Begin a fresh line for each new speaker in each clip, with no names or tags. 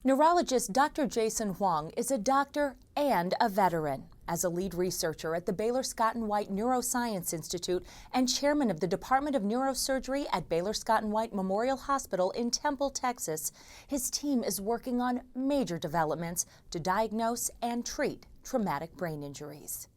Neurologist Dr. Jason Wang is a doctor and a veteran. As a lead researcher at the Baylor Scott & White Neuroscience Institute and chairman of the Department of Neurosurgery at Baylor Scott & White Memorial Hospital in Temple, Texas, his team is working on major developments to diagnose and treat traumatic brain injuries.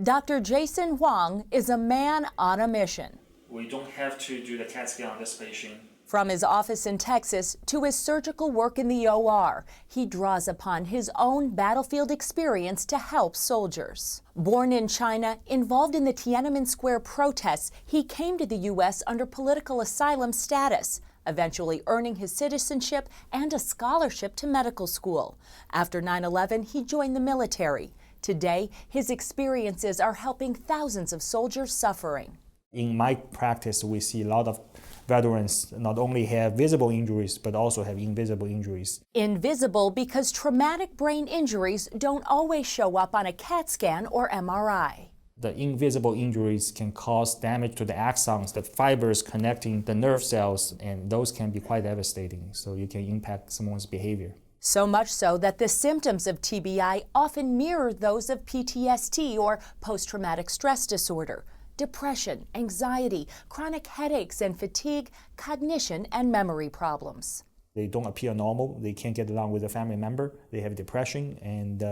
Dr. Jason Wang is a man on a mission.
We don't have to do the CAT scan on this patient.
From his office in Texas to his surgical work in the OR, he draws upon his own battlefield experience to help soldiers. Born in China, involved in the Tiananmen Square protests, he came to the U.S. under political asylum status, eventually earning his citizenship and a scholarship to medical school. After 9/11, he joined the military. Today, his experiences are helping thousands of soldiers suffering.
In my practice, we see a lot of veterans not only have visible injuries, but also have invisible injuries.
Invisible because traumatic brain injuries don't always show up on a CAT scan or MRI.
The invisible injuries can cause damage to the axons, the fibers connecting the nerve cells, and those can be quite devastating. So you can impact someone's behavior.
So much so that the symptoms of TBI often mirror those of PTSD or post-traumatic stress disorder. Depression, anxiety, chronic headaches and fatigue, cognition and memory problems.
They don't appear normal, they can't get along with a family member, they have depression, and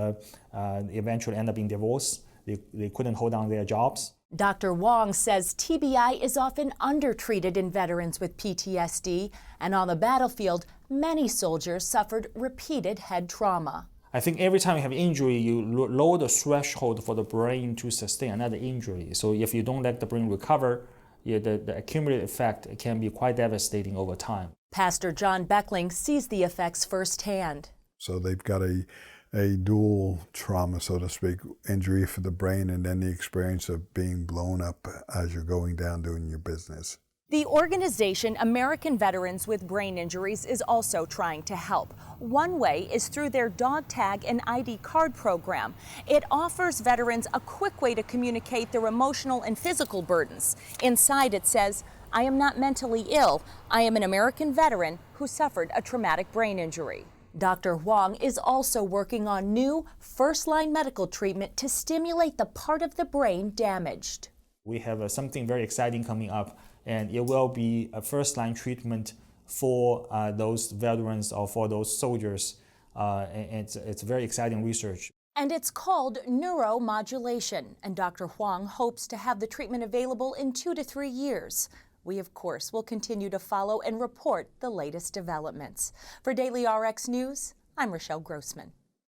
eventually end up in divorce. They couldn't hold on their jobs.
Dr. Wong says TBI is often undertreated in veterans with PTSD, and on the battlefield, many soldiers suffered repeated head trauma.
I think every time you have injury, you lower the threshold for the brain to sustain another injury. So if you don't let the brain recover, the accumulated effect can be quite devastating over time.
Pastor John Beckling sees the effects firsthand.
So they've got a dual trauma, so to speak, injury for the brain and then the experience of being blown up as you're going down doing your business.
The organization American Veterans with Brain Injuries is also trying to help. One way is through their dog tag and ID card program. It offers veterans a quick way to communicate their emotional and physical burdens. Inside it says, "I am not mentally ill. I am an American veteran who suffered a traumatic brain injury." Dr. Wong is also working on new first-line medical treatment to stimulate the part of the brain damaged.
We have something very exciting coming up, and it will be a first-line treatment for those veterans or for those soldiers. And it's very exciting research.
And it's called neuromodulation, and Dr. Wong hopes to have the treatment available in 2 to 3 years. We, of course, will continue to follow and report the latest developments. For Daily RX News, I'm Rochelle Grossman.